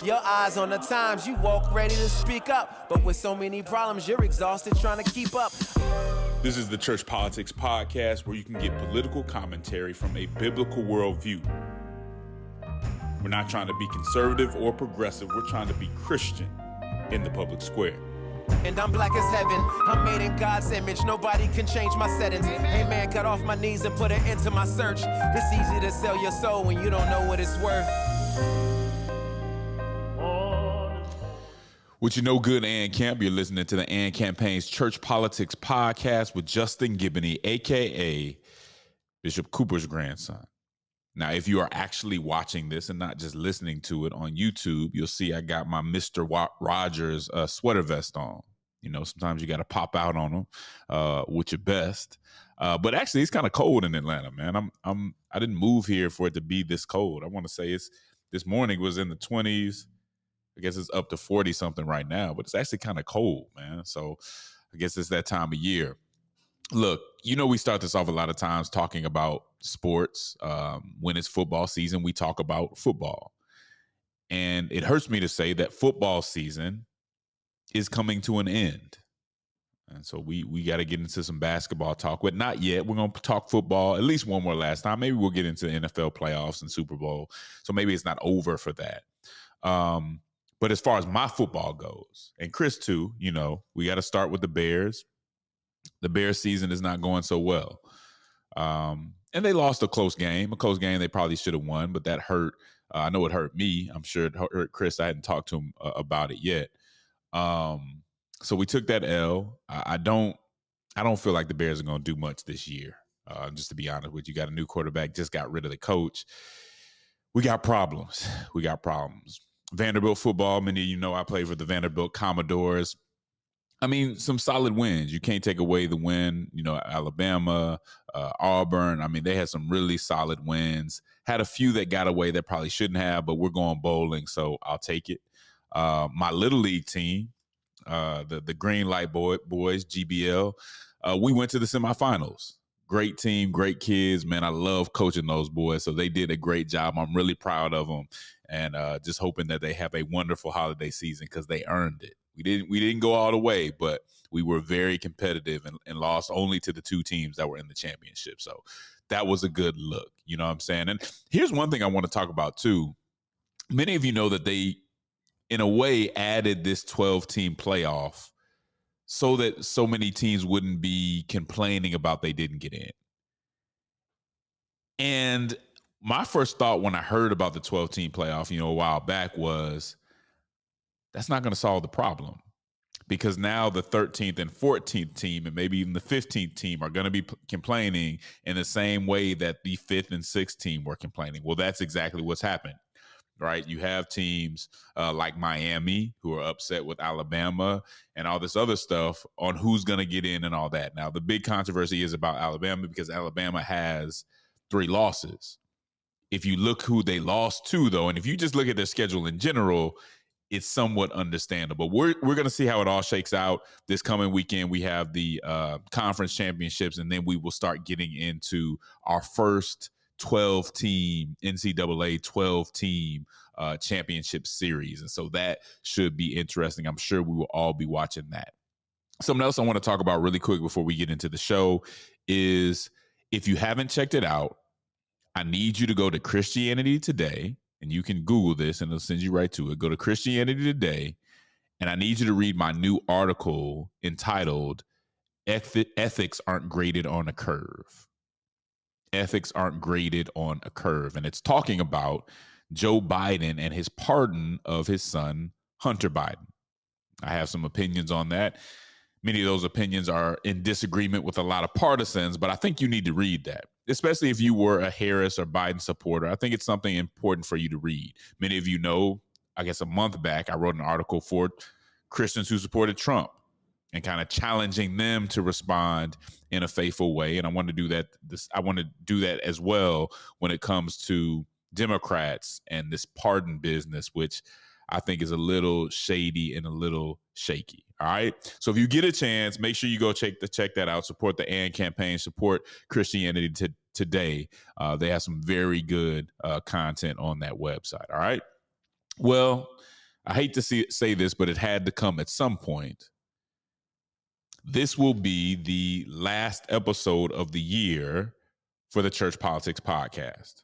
Your eyes on the times, you walk ready to speak up. But with so many problems, you're exhausted trying to keep up. This is the Church Politics Podcast, where you can get political commentary from a biblical worldview. We're not trying to be conservative or progressive. We're trying to be Christian in the public square. And I'm black as heaven. I'm made in God's image. Nobody can change my settings. Hey man, cut off my knees and put an end to my search. It's easy to sell your soul when you don't know what it's worth. What you know good, Ann Camp, you're listening to the Ann Campaign's Church Politics Podcast with Justin Giboney, a.k.a. Bishop Cooper's grandson. Now, if you are actually watching this and not just listening to it on YouTube, you'll see I got my Mr. Rogers sweater vest on. You know, sometimes you got to pop out on them with your best. But actually, it's kind of cold in Atlanta, man. I didn't move here for it to be this cold. I want to say this morning was in the 20s. I guess it's up to 40 something right now, but it's actually kind of cold, man. So I guess it's that time of year. Look, you know, we start this off a lot of times talking about sports. When it's football season, we talk about football. And it hurts me to say that football season is coming to an end. And so we got to get into some basketball talk, but not yet. We're going to talk football at least one more last time. Maybe we'll get into the NFL playoffs and Super Bowl. So maybe it's not over for that. But as far as my football goes, and Chris too, you know, we got to start with the Bears. The Bears season is not going so well. And they lost a close game they probably should have won, but that hurt. I know it hurt me. I'm sure it hurt Chris. I hadn't talked to him about it yet. So we took that L. I don't feel like the Bears are going to do much this year. Just to be honest with you, got a new quarterback, just got rid of the coach. We got problems. Vanderbilt football, many of you know I played for the Vanderbilt Commodores. I mean, some solid wins. You can't take away the win, you know, Alabama, Auburn. I mean, they had some really solid wins. Had a few that got away that probably shouldn't have, but we're going bowling, so I'll take it. My Little League team, the Green Light Boys, GBL, we went to the semifinals. Great team, great kids. Man, I love coaching those boys, so they did a great job. I'm really proud of them, and just hoping that they have a wonderful holiday season because they earned it. We didn't go all the way, but we were very competitive and lost only to the two teams that were in the championship. So that was a good look. You know what I'm saying? And here's one thing I want to talk about too. Many of you know that they, in a way, added this 12-team playoff so that so many teams wouldn't be complaining about they didn't get in. And my first thought when I heard about the 12-team playoff, you know, a while back was, that's not going to solve the problem, because now the 13th and 14th team and maybe even the 15th team are going to be complaining in the same way that the 5th and 6th team were complaining. Well, that's exactly what's happened, right? You have teams like Miami who are upset with Alabama and all this other stuff on who's going to get in and all that. Now, the big controversy is about Alabama because Alabama has 3 losses. If you look who they lost to, though, and if you just look at their schedule in general, it's somewhat understandable. We're going to see how it all shakes out this coming weekend. We have the conference championships, and then we will start getting into our first 12-team NCAA 12-team championship series. And so that should be interesting. I'm sure we will all be watching that. Something else I want to talk about really quick before we get into the show is, if you haven't checked it out, I need you to go to Christianity Today. And you can Google this and it'll send you right to it. Go to Christianity Today, and I need you to read my new article entitled Ethics Aren't Graded on a Curve. Ethics aren't graded on a curve. And it's talking about Joe Biden and his pardon of his son, Hunter Biden. I have some opinions on that. Many of those opinions are in disagreement with a lot of partisans, but I think you need to read that, especially if you were a Harris or Biden supporter. I think it's something important for you to read. Many of you know, I guess a month back, I wrote an article for Christians who supported Trump and kind of challenging them to respond in a faithful way. And I want to do that. I want to do that as well when it comes to Democrats and this pardon business, which I think is a little shady and a little shaky. All right. So if you get a chance, make sure you go check that out. Support the AND campaign, support Christianity Today. They have some very good content on that website. All right. Well, I hate to say this, but it had to come at some point. This will be the last episode of the year for the Church Politics Podcast.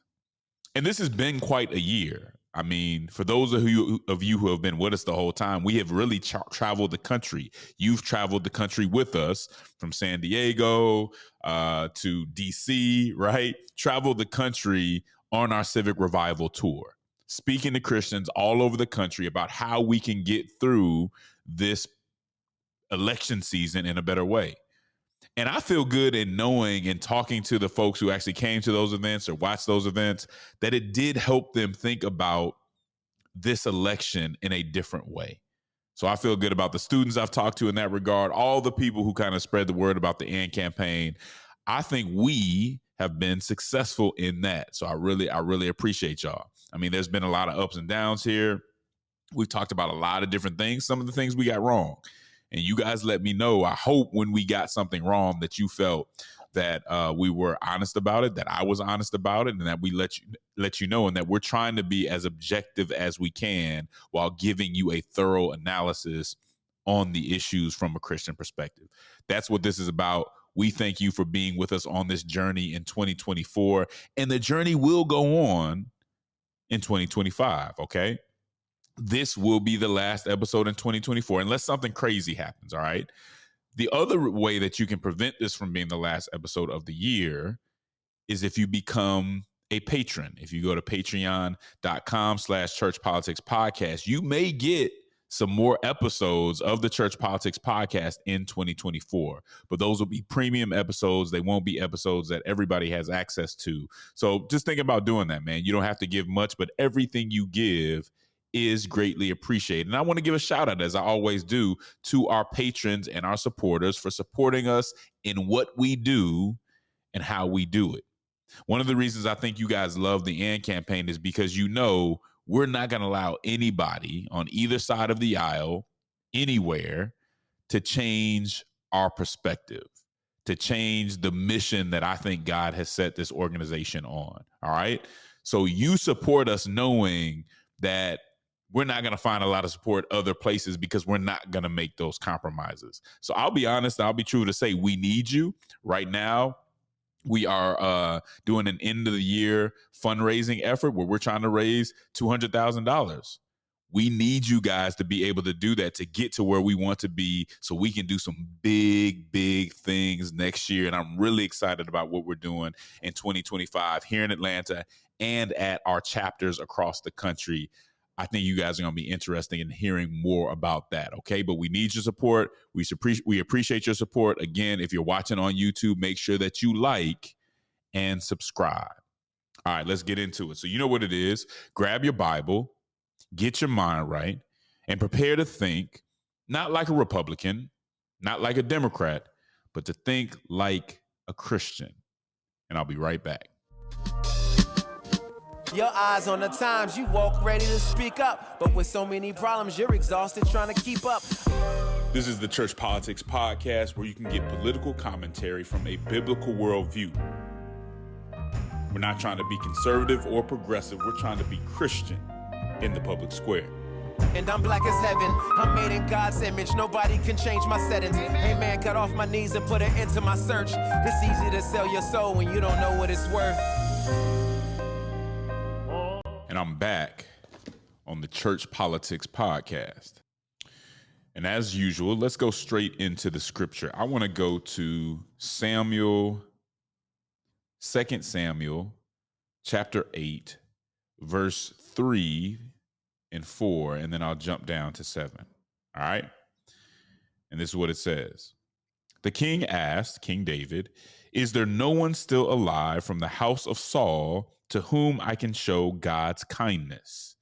And this has been quite a year. I mean, for those of you who have been with us the whole time, we have really traveled the country. You've traveled the country with us from San Diego to DC, right? Traveled the country on our Civic Revival tour, speaking to Christians all over the country about how we can get through this election season in a better way. And I feel good in knowing and talking to the folks who actually came to those events or watched those events that it did help them think about this election in a different way. So I feel good about the students I've talked to in that regard, all the people who kind of spread the word about the AND campaign. I think we have been successful in that. So I really appreciate y'all. I mean, there's been a lot of ups and downs here. We've talked about a lot of different things, some of the things we got wrong. And you guys let me know. I hope when we got something wrong that you felt that we were honest about it, that I was honest about it, and that we let you know, and that we're trying to be as objective as we can while giving you a thorough analysis on the issues from a Christian perspective. That's what this is about. We thank you for being with us on this journey in 2024, and the journey will go on in 2025, okay? This will be the last episode in 2024, unless something crazy happens, all right? The other way that you can prevent this from being the last episode of the year is if you become a patron. If you go to patreon.com/churchpoliticspodcast, you may get some more episodes of the Church Politics Podcast in 2024. But those will be premium episodes. They won't be episodes that everybody has access to. So just think about doing that, man. You don't have to give much, but everything you give is greatly appreciated. And I want to give a shout out, as I always do, to our patrons and our supporters for supporting us in what we do and how we do it. One of the reasons I think you guys love the AND campaign is because you know we're not going to allow anybody on either side of the aisle, anywhere, to change our perspective, to change the mission that I think God has set this organization on. All right. So you support us knowing that we're not going to find a lot of support other places because we're not going to make those compromises. So I'll be honest, I'll be true to say we need you right now. We are doing an end of the year fundraising effort where we're trying to raise $200,000. We need you guys to be able to do that, to get to where we want to be so we can do some big, big things next year. And I'm really excited about what we're doing in 2025 here in Atlanta and at our chapters across the country. I think you guys are going to be interested in hearing more about that, okay? But we need your support. We appreciate your support. Again, if you're watching on YouTube, make sure that you like and subscribe. All right, let's get into it. So you know what it is. Grab your Bible, get your mind right, and prepare to think, not like a Republican, not like a Democrat, but to think like a Christian. And I'll be right back. Your eyes on the times, you walk ready to speak up. But with so many problems, you're exhausted trying to keep up. This is the Church Politics Podcast, where you can get political commentary from a biblical worldview. We're not trying to be conservative or progressive. We're trying to be Christian in the public square. And I'm black as heaven. I'm made in God's image. Nobody can change my settings. Hey man, got off my knees and put an end to my search. It's easy to sell your soul when you don't know what it's worth. And I'm back on the Church Politics Podcast. And as usual, let's go straight into the scripture. I want to go to 2 Samuel, chapter 8, verse 3 and 4, and then I'll jump down to 7. All right? And this is what it says. The king asked, King David, "Is there no one still alive from the house of Saul to whom I can show God's kindness?"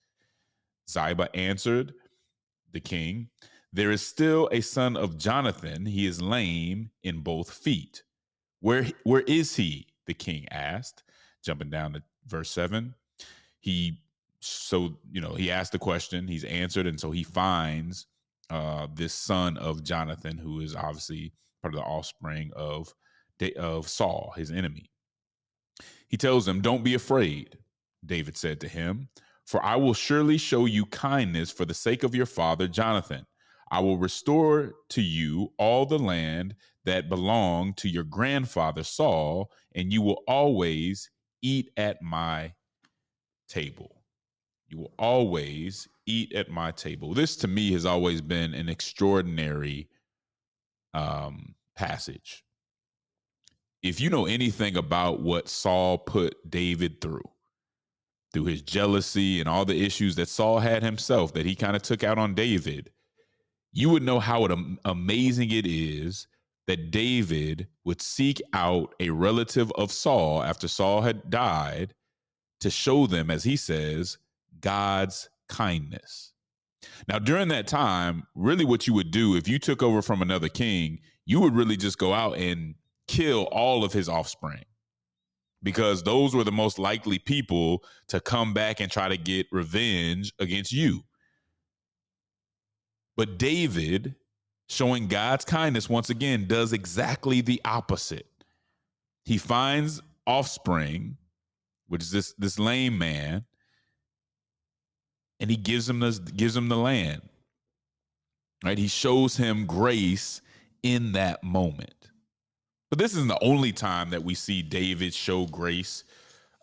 Ziba answered the king, "There is still a son of Jonathan. He is lame in both feet." Where is he?" the king asked. Jumping down to verse 7. He asked the question, he's answered, and so he finds this son of Jonathan, who is obviously part of the offspring of Saul, his enemy. He tells him, "Don't be afraid," David said to him, For I will surely show you kindness for the sake of your father Jonathan. I will restore to you all the land that belonged to your grandfather Saul, and you will always eat at my table. You will always eat at my table. This to me has always been an extraordinary passage. If you know anything about what Saul put David through his jealousy and all the issues that Saul had himself that he kind of took out on David, you would know how amazing it is that David would seek out a relative of Saul after Saul had died to show them, as he says, God's kindness. Now, during that time, really what you would do if you took over from another king, you would really just go out and kill all of his offspring, because those were the most likely people to come back and try to get revenge against you. But David, showing God's kindness once again, does exactly the opposite. He finds offspring, which is this lame man, and he gives him the land. Right? He shows him grace in that moment. But this isn't the only time that we see David show grace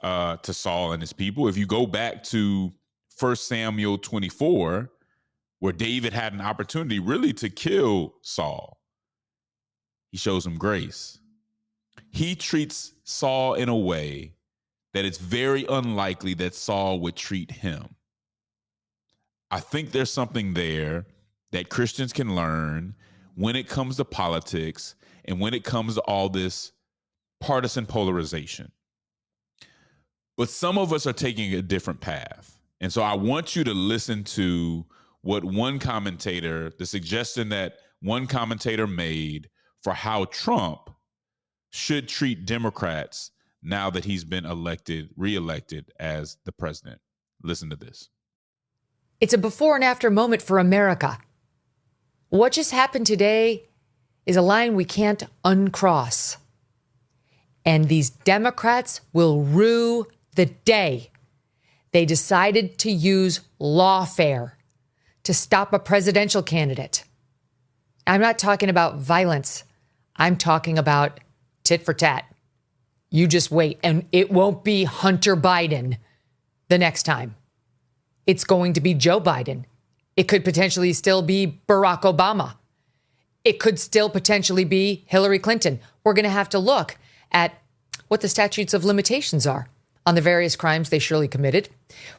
to Saul and his people. If you go back to 1 Samuel 24, where David had an opportunity really to kill Saul, he shows him grace. He treats Saul in a way that it's very unlikely that Saul would treat him. I think there's something there that Christians can learn when it comes to politics and when it comes to all this partisan polarization. But some of us are taking a different path. And so I want you to listen to what one commentator, the suggestion that one commentator made for how Trump should treat Democrats now that he's been reelected as the president. Listen to this. It's a before and after moment for America. What just happened today is a line we can't uncross. And these Democrats will rue the day they decided to use lawfare to stop a presidential candidate. I'm not talking about violence. I'm talking about tit for tat. You just wait, and it won't be Hunter Biden the next time. It's going to be Joe Biden. It could potentially still be Barack Obama. It could still potentially be Hillary Clinton. We're going to have to look at what the statutes of limitations are on the various crimes they surely committed.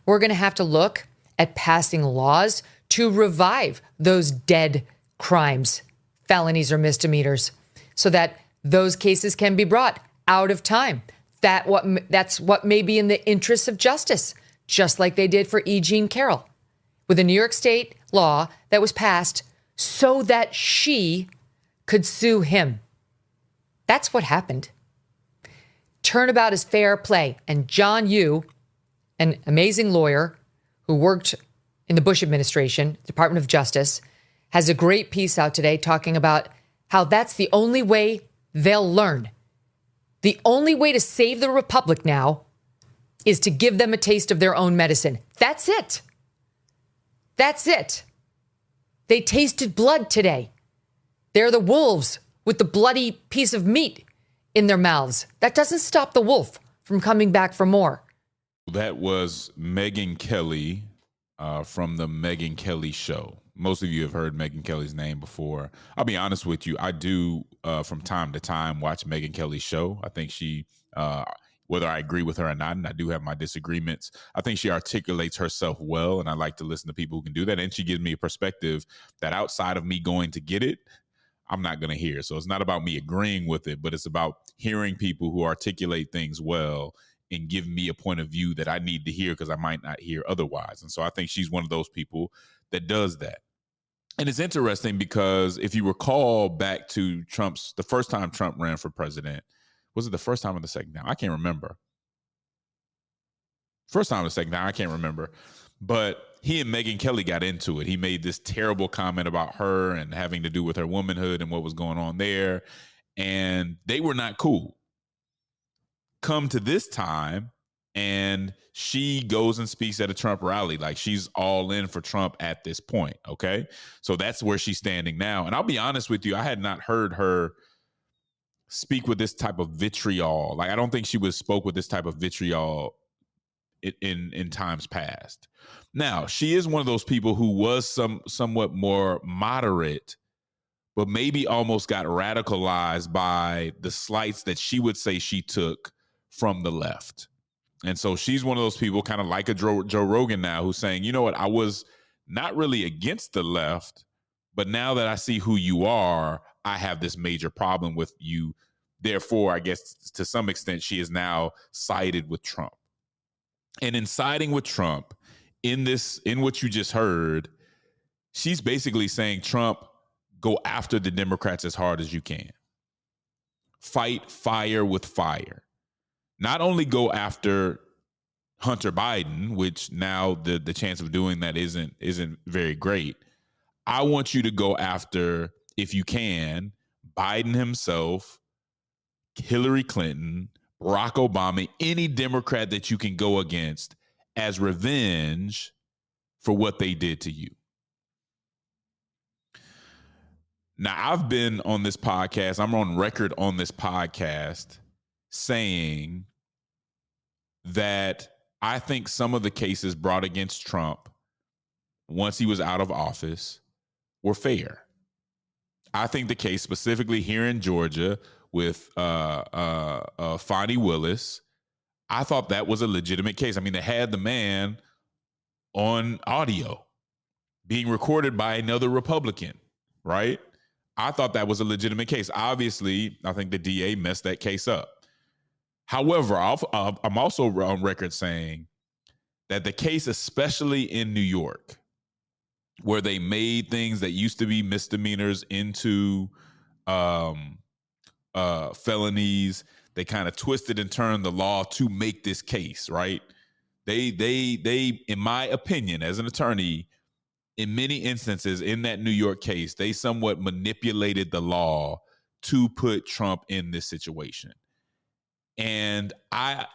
We're going to have to look at passing laws to revive those dead crimes, felonies or misdemeanors, so that those cases can be brought out of time. That's what may be in the interests of justice, just like they did for E. Jean Carroll, with a New York State law that was passed so that she could sue him. That's what happened. Turnabout is fair play. And John Yoo, an amazing lawyer who worked in the Bush administration, Department of Justice, has a great piece out today talking about how that's the only way they'll learn. The only way to save the republic now is to give them a taste of their own medicine. That's it. That's it. They tasted blood today. They're the wolves with the bloody piece of meat in their mouths. That doesn't stop the wolf from coming back for more. That was Megyn Kelly from the Megyn Kelly Show. Most of you have heard Megyn Kelly's name before. I'll be honest with you. I do, from time to time, watch Megyn Kelly's show. I think she, whether I agree with her or not, and I do have my disagreements, I think she articulates herself well, and I like to listen to people who can do that. And she gives me a perspective that outside of me going to get it, I'm not going to hear. So it's not about me agreeing with it, but it's about hearing people who articulate things well and give me a point of view that I need to hear because I might not hear otherwise. And so I think she's one of those people that does that. And it's interesting because if you recall back to the first time Trump ran for president, was it the first time or the second time? I can't remember. First time or the second time, I can't remember. But he and Megyn Kelly got into it. He made this terrible comment about her and having to do with her womanhood and what was going on there. And they were not cool. Come to this time, and she goes and speaks at a Trump rally. Like, she's all in for Trump at this point. Okay. So that's where she's standing now. And I'll be honest with you, I had not heard her speak with this type of vitriol. Like, I don't think she spoke with this type of vitriol in times past. Now, she is one of those people who was somewhat more moderate, but maybe almost got radicalized by the slights that she would say she took from the left. And so she's one of those people, kind of like a Joe Rogan now, who's saying, you know what, I was not really against the left, but now that I see who you are, I have this major problem with you. Therefore, I guess to some extent, she is now sided with Trump. And in siding with Trump, in what you just heard, she's basically saying, Trump, go after the Democrats as hard as you can. Fight fire with fire. Not only go after Hunter Biden, which now the chance of doing that isn't very great. I want you to go after, if you can, Biden himself, Hillary Clinton, Barack Obama, any Democrat that you can go against as revenge for what they did to you. Now, I've been on this podcast, I'm on record on this podcast saying that I think some of the cases brought against Trump once he was out of office were fair. I think the case specifically here in Georgia with Fonnie Willis, I thought that was a legitimate case. I mean, they had the man on audio being recorded by another Republican, right? I thought that was a legitimate case. Obviously, I think the DA messed that case up. However, I'm also on record saying that the case, especially in New York, where they made things that used to be misdemeanors into felonies, they kind of twisted and turned the law to make this case, right? They, in my opinion, as an attorney, in many instances in that New York case, they somewhat manipulated the law to put Trump in this situation. And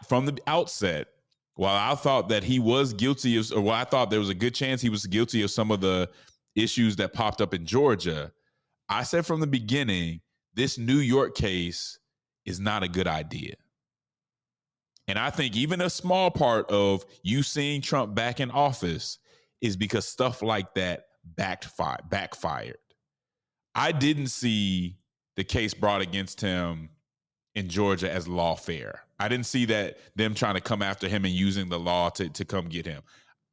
from the outset, while I thought that he was guilty of, or I thought there was a good chance he was guilty of some of the issues that popped up in Georgia, I said from the beginning, this New York case is not a good idea. And I think even a small part of you seeing Trump back in office is because stuff like that backfired. I didn't see the case brought against him in Georgia as lawfare. I didn't see that them trying to come after him and using the law to come get him.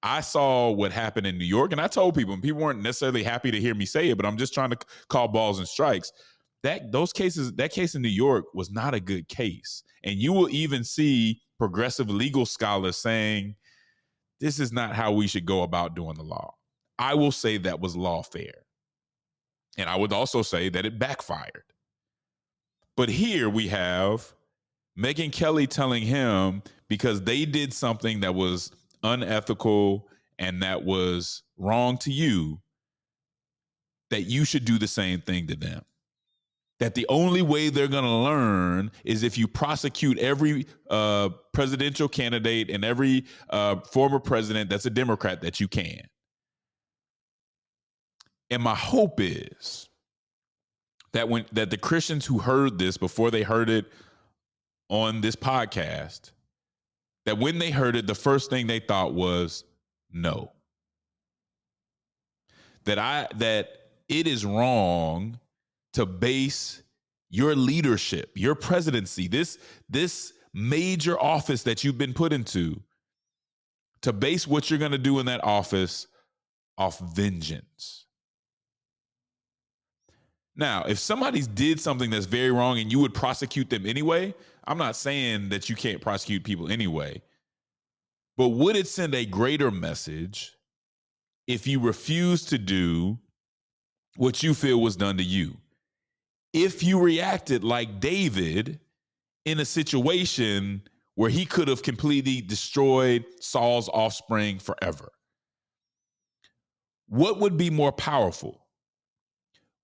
I saw what happened in New York, and I told people, and people weren't necessarily happy to hear me say it, but I'm just trying to call balls and strikes. That case in New York was not a good case. And you will even see progressive legal scholars saying, this is not how we should go about doing the law. I will say that was lawfare. And I would also say that it backfired. But here we have Megyn Kelly telling him, because they did something that was unethical and that was wrong to you, that you should do the same thing to them. That the only way they're going to learn is if you prosecute every presidential candidate and every former president that's a Democrat that you can. And my hope is that the Christians who heard this before they heard it on this podcast, that when they heard it, the first thing they thought was no. That it is wrong to base your leadership, your presidency, this major office that you've been put into, to base what you're going to do in that office off vengeance. Now, if somebody did something that's very wrong and you would prosecute them anyway, I'm not saying that you can't prosecute people anyway, but would it send a greater message if you refuse to do what you feel was done to you? If you reacted like David in a situation where he could have completely destroyed Saul's offspring forever, what would be more powerful?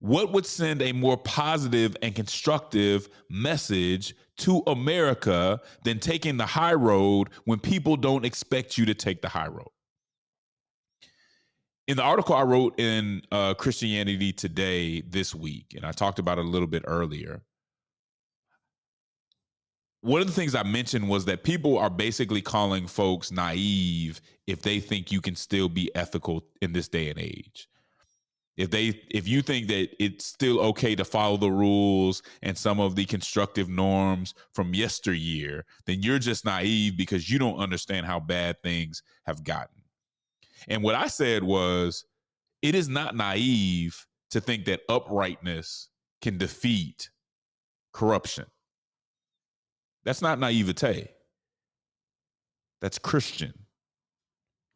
What would send a more positive and constructive message to America than taking the high road when people don't expect you to take the high road. In the article I wrote in Christianity Today this week, and I talked about it a little bit earlier, one of the things I mentioned was that people are basically calling folks naive if they think you can still be ethical in this day and age. If you think that it's still okay to follow the rules and some of the constructive norms from yesteryear, then you're just naive because you don't understand how bad things have gotten. And what I said was, it is not naive to think that uprightness can defeat corruption. That's not naivete. That's Christian.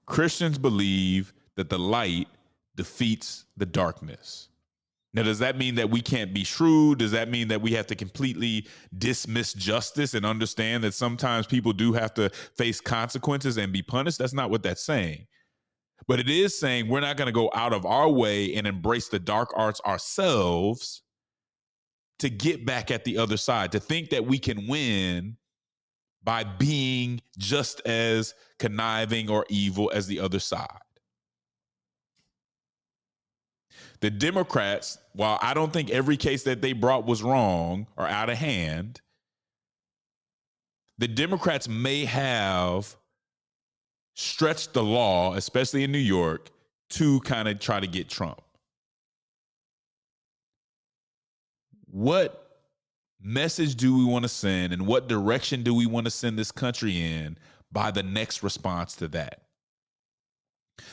Christians believe that the light defeats the darkness. Now, does that mean that we can't be shrewd? Does that mean that we have to completely dismiss justice and understand that sometimes people do have to face consequences and be punished? That's not what that's saying. But it is saying we're not going to go out of our way and embrace the dark arts ourselves to get back at the other side, to think that we can win by being just as conniving or evil as the other side. The Democrats, while I don't think every case that they brought was wrong or out of hand, the Democrats may have stretched the law, especially in New York, to kind of try to get Trump. What message do we want to send, and what direction do we want to send this country in by the next response to that?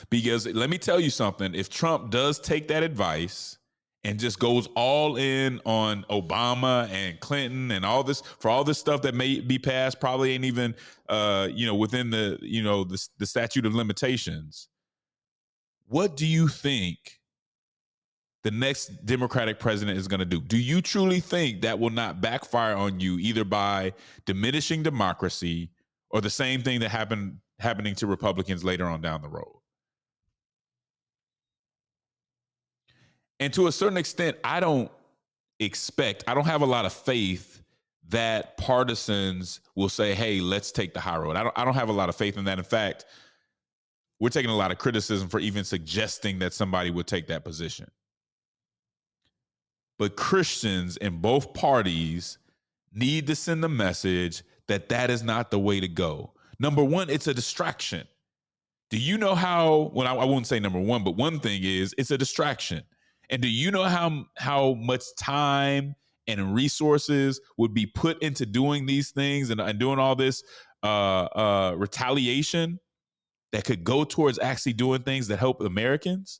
Because let me tell you something, if Trump does take that advice and just goes all in on Obama and Clinton and all this, for all this stuff that may be passed, probably ain't even, within the statute of limitations. What do you think the next Democratic president is going to do? Do you truly think that will not backfire on you, either by diminishing democracy or the same thing that happening to Republicans later on down the road? And to a certain extent, I don't have a lot of faith that partisans will say, hey, let's take the high road. I don't have a lot of faith in that. In fact, we're taking a lot of criticism for even suggesting that somebody would take that position. But Christians in both parties need to send the message that that is not the way to go. Number one, it's a distraction. Do you know how, well, I won't say number one, but one thing is it's a distraction. And do you know how much time and resources would be put into doing these things and doing all this retaliation that could go towards actually doing things that help Americans?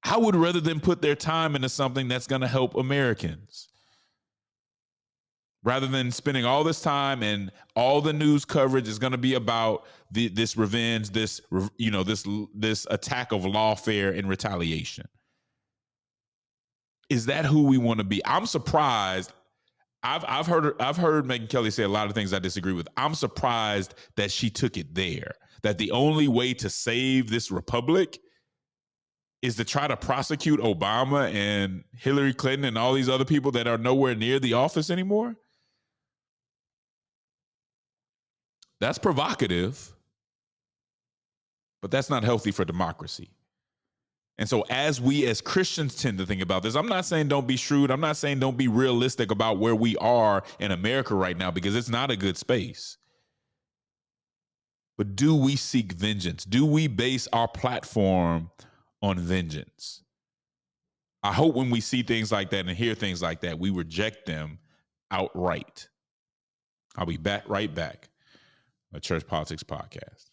I would rather them put their time into something that's going to help Americans, rather than spending all this time and all the news coverage is going to be about this revenge, this attack of lawfare and retaliation. Is that who we want to be? I'm surprised. I've heard Megyn Kelly say a lot of things I disagree with. I'm surprised that she took it there, that the only way to save this republic is to try to prosecute Obama and Hillary Clinton and all these other people that are nowhere near the office anymore. That's provocative, but that's not healthy for democracy. And so as we as Christians tend to think about this, I'm not saying don't be shrewd. I'm not saying don't be realistic about where we are in America right now, because it's not a good space. But do we seek vengeance? Do we base our platform on vengeance? I hope when we see things like that and hear things like that, we reject them outright. I'll be right back. A Church Politics Podcast.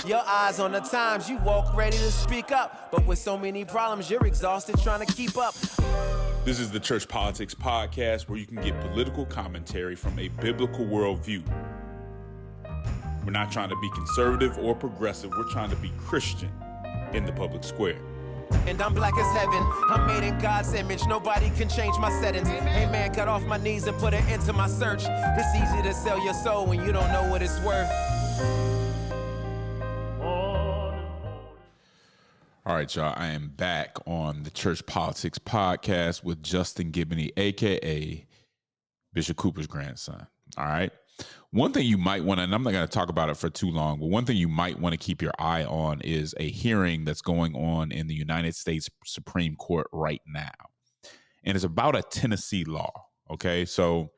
Your eyes on the times, you walk ready to speak up. But with so many problems, you're exhausted trying to keep up. This is the Church Politics Podcast, where you can get political commentary from a biblical worldview. We're not trying to be conservative or progressive. We're trying to be Christian in the public square. And I'm black as heaven. I'm made in God's image. Nobody can change my settings. Hey man, got off my knees and put an end to my search. It's easy to sell your soul when you don't know what it's worth. All All right, y'all. I am back on the Church Politics Podcast with Justin Giboney, aka Bishop Cooper's grandson. All right. One thing you might want to, and I'm not going to talk about it for too long, but one thing you might want to keep your eye on is a hearing that's going on in the United States Supreme Court right now. And it's about a Tennessee law. Okay. So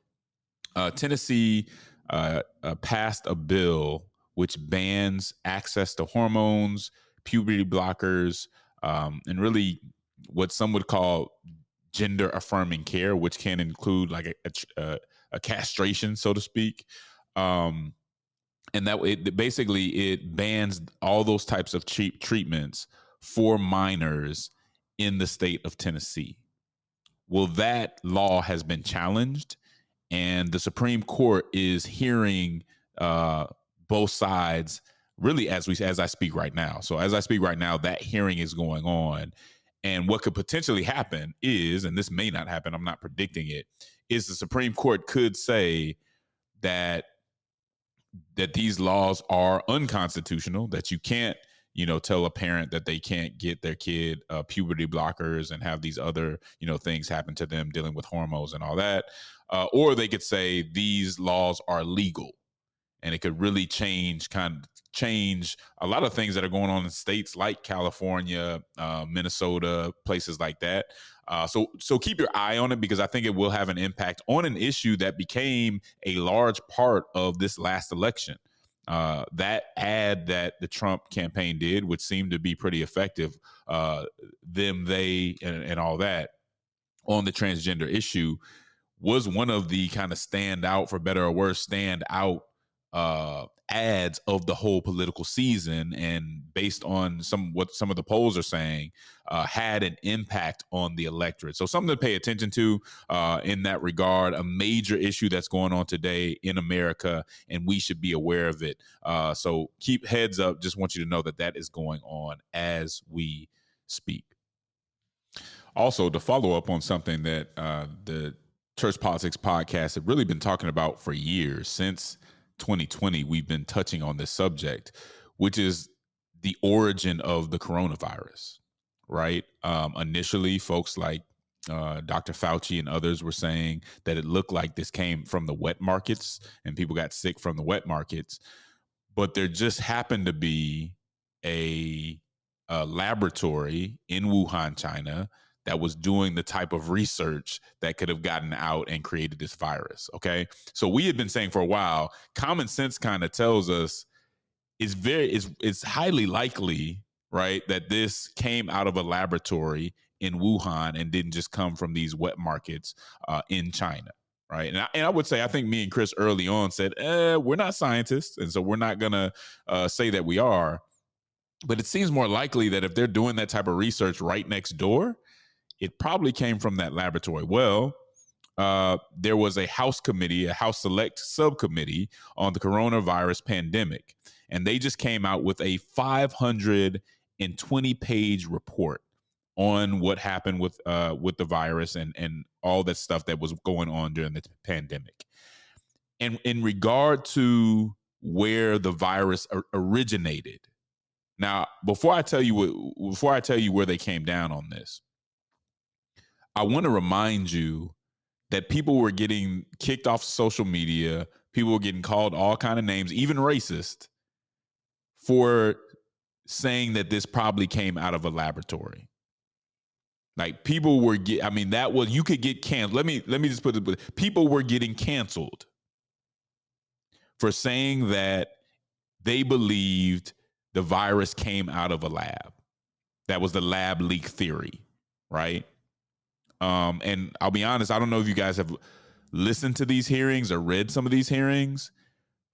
Tennessee passed a bill which bans access to hormones, puberty blockers, and really what some would call gender affirming care, which can include like a castration, so to speak. And that basically it bans all those types of cheap treatments for minors in the state of Tennessee. Well, that law has been challenged, and the Supreme Court is hearing both sides really as I speak right now. So as I speak right now, that hearing is going on. And what could potentially happen is, and this may not happen, I'm not predicting it, is the Supreme Court could say that these laws are unconstitutional, that you can't, tell a parent that they can't get their kid puberty blockers and have these other, things happen to them dealing with hormones and all that. Or they could say these laws are legal, and it could really change a lot of things that are going on in states like California, Minnesota, places like that. So keep your eye on it, because I think it will have an impact on an issue that became a large part of this last election. That ad that the Trump campaign did, which seemed to be pretty effective, and all that on the transgender issue, was one of the kind of stand out, for better or worse, stand out ads of the whole political season, and based on what some of the polls are saying, had an impact on the electorate. So something to pay attention to in that regard, a major issue that's going on today in America, and we should be aware of it. So keep heads up. Just want you to know that is going on as we speak. Also, to follow up on something that the Church Politics Podcast have really been talking about for years, since 2020, we've been touching on this subject, which is the origin of the coronavirus, right? Initially, folks like Dr. Fauci and others were saying that it looked like this came from the wet markets and people got sick from the wet markets. But there just happened to be a laboratory in Wuhan, China, that was doing the type of research that could have gotten out and created this virus. Okay. So we had been saying for a while, common sense kind of tells us it's highly likely, right, that this came out of a laboratory in Wuhan and didn't just come from these wet markets in China. Right. And I would say, I think me and Chris early on said, we're not scientists, and so we're not going to say that we are. But it seems more likely that if they're doing that type of research right next door, it probably came from that laboratory. Well, there was a House Select subcommittee on the coronavirus pandemic, and they just came out with a 520-page report on what happened with the virus and all that stuff that was going on during the pandemic. And in regard to where the virus originated. Now, before I tell you where they came down on this, I want to remind you that people were getting kicked off social media. People were getting called all kind of names, even racist, for saying that this probably came out of a laboratory. Like, people were you could get canceled. Let me just put it. People were getting canceled for saying that they believed the virus came out of a lab. That was the lab leak theory, right? And I'll be honest, I don't know if you guys have listened to these hearings or read some of these hearings.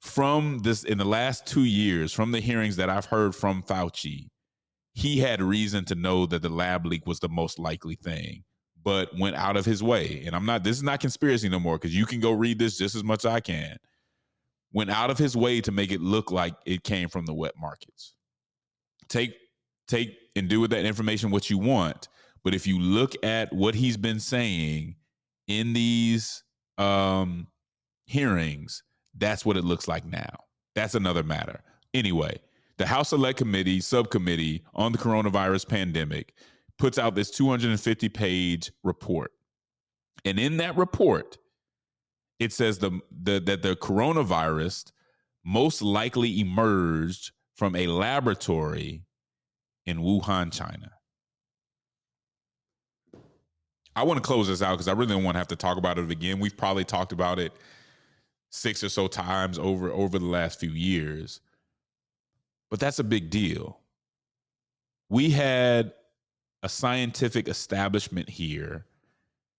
From this, in the last 2 years, from the hearings that I've heard from Fauci, he had reason to know that the lab leak was the most likely thing, but went out of his way. And this is not conspiracy no more, because you can go read this just as much as I can. Went out of his way to make it look like it came from the wet markets. Take and do with that information what you want. But if you look at what he's been saying in these hearings, that's what it looks like now. That's another matter. Anyway, the House Select Committee subcommittee on the coronavirus pandemic puts out this 250-page report. And in that report, it says that the coronavirus most likely emerged from a laboratory in Wuhan, China. I want to close this out because I really don't want to have to talk about it again. We've probably talked about it 6 or so times over the last few years. But that's a big deal. We had a scientific establishment here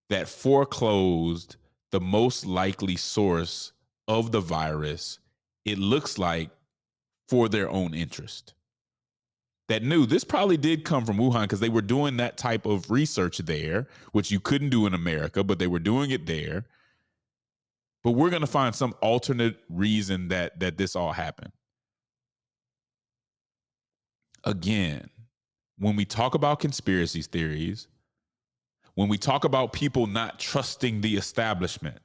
that foreclosed the most likely source of the virus, it looks like, for their own interest. That knew this probably did come from Wuhan because they were doing that type of research there, which you couldn't do in America, but they were doing it there. But we're going to find some alternate reason that this all happened. Again, when we talk about conspiracy theories, when we talk about people not trusting the establishment,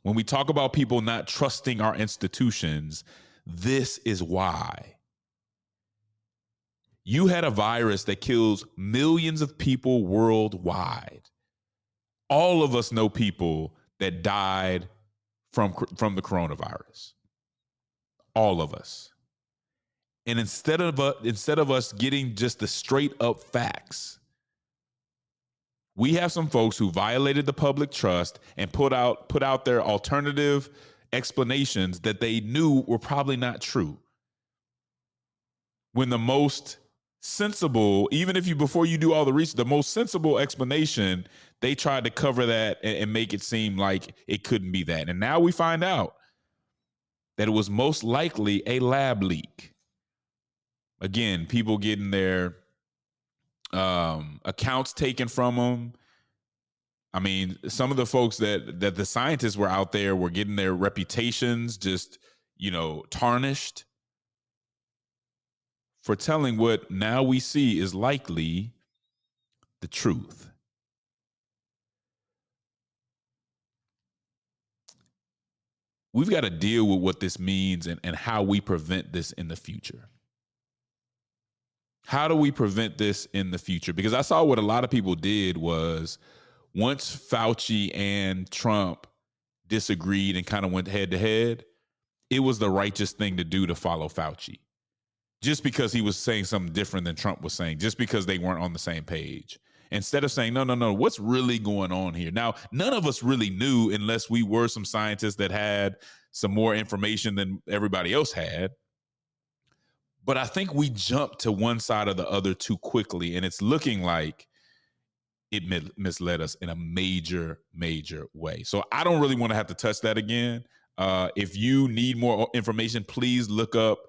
when we talk about people not trusting our institutions, this is why. You had a virus that kills millions of people worldwide. All of us know people that died from the coronavirus. All of us. And instead of us getting just the straight up facts, we have some folks who violated the public trust and put out their alternative explanations that they knew were probably not true. When the most sensible, even if before you do all the research, the most sensible explanation, they tried to cover that and make it seem like it couldn't be that. And now we find out that it was most likely a lab leak. Again, people getting their accounts taken from them. I mean, some of the folks that the scientists were out there were getting their reputations just, tarnished for telling what now we see is likely the truth. We've got to deal with what this means and how we prevent this in the future. How do we prevent this in the future? Because I saw what a lot of people did was once Fauci and Trump disagreed and kind of went head to head, it was the righteous thing to do to follow Fauci. Just because he was saying something different than Trump was saying, just because they weren't on the same page. Instead of saying, no, what's really going on here? Now, none of us really knew unless we were some scientists that had some more information than everybody else had. But I think we jumped to one side or the other too quickly, and it's looking like it misled us in a major, major way. So I don't really want to have to touch that again. If you need more information, please look up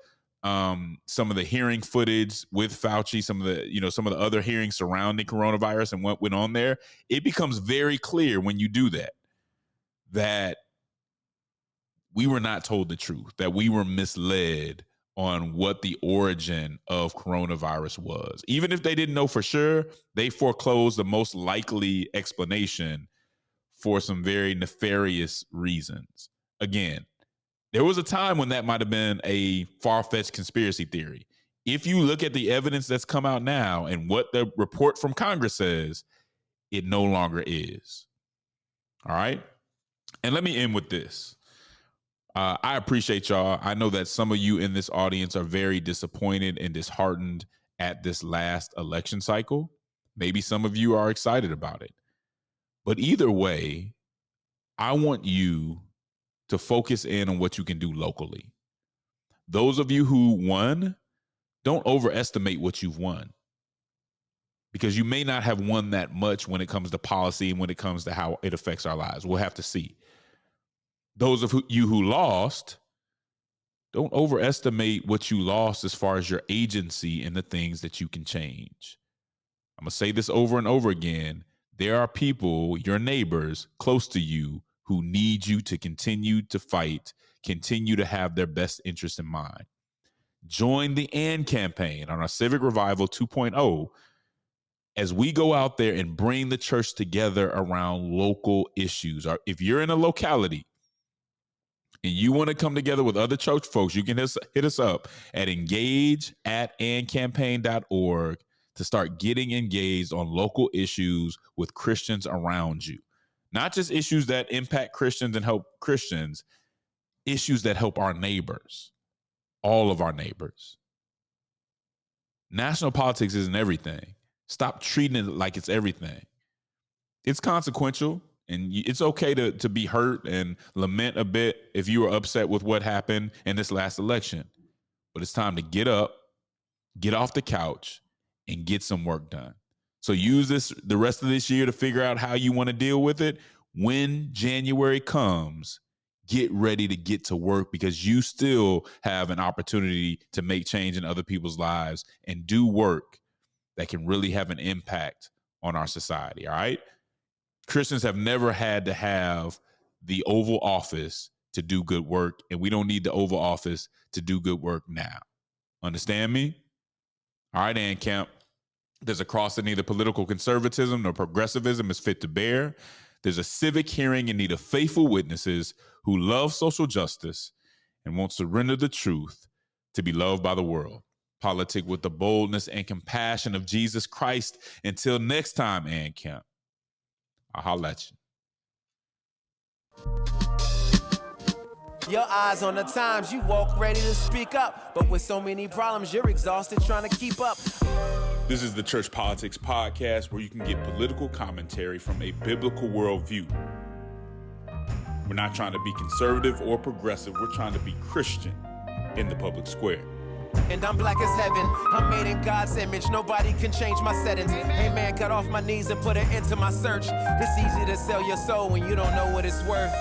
some of the hearing footage with Fauci, some of the other hearings surrounding coronavirus and what went on there. It becomes very clear when you do that we were not told the truth, that we were misled on what the origin of coronavirus was. Even if they didn't know for sure, they foreclosed the most likely explanation for some very nefarious reasons. Again, there was a time when that might have been a far-fetched conspiracy theory. If you look at the evidence that's come out now and what the report from Congress says, it no longer is. All right? And let me end with this. I appreciate y'all. I know that some of you in this audience are very disappointed and disheartened at this last election cycle. Maybe some of you are excited about it. But either way, I want you to focus in on what you can do locally. Those of you who won, don't overestimate what you've won, because you may not have won that much when it comes to policy and when it comes to how it affects our lives. We'll have to see. Those of you who lost, don't overestimate what you lost as far as your agency and the things that you can change. I'm going to say this over and over again. There are people, your neighbors close to you, who need you to continue to fight, continue to have their best interest in mind. Join the AND campaign on our Civic Revival 2.0 as we go out there and bring the church together around local issues. Or if you're in a locality and you want to come together with other church folks, you can hit us up at engage@andcampaign.org to start getting engaged on local issues with Christians around you. Not just issues that impact Christians and help Christians, issues that help our neighbors, all of our neighbors. National politics isn't everything. Stop treating it like it's everything. It's consequential, and it's okay to be hurt and lament a bit if you were upset with what happened in this last election. But it's time to get up, get off the couch, and get some work done. So use the rest of this year to figure out how you want to deal with it. When January comes, get ready to get to work, because you still have an opportunity to make change in other people's lives and do work that can really have an impact on our society, all right? Christians have never had to have the Oval Office to do good work, and we don't need the Oval Office to do good work now. Understand me? All right, Ann Camp. There's a cross that neither political conservatism nor progressivism is fit to bear. There's a civic hearing in need of faithful witnesses who love social justice and won't surrender the truth to be loved by the world. Politic with the boldness and compassion of Jesus Christ. Until next time, Ann Camp, I'll holler at you. Your eyes on the times, you walk ready to speak up. But with so many problems, you're exhausted trying to keep up. This is the Church Politics Podcast, where you can get political commentary from a biblical worldview. We're not trying to be conservative or progressive. We're trying to be Christian in the public square. And I'm black as heaven. I'm made in God's image. Nobody can change my settings. Hey man, got off my knees and put an end to my search. It's easy to sell your soul when you don't know what it's worth.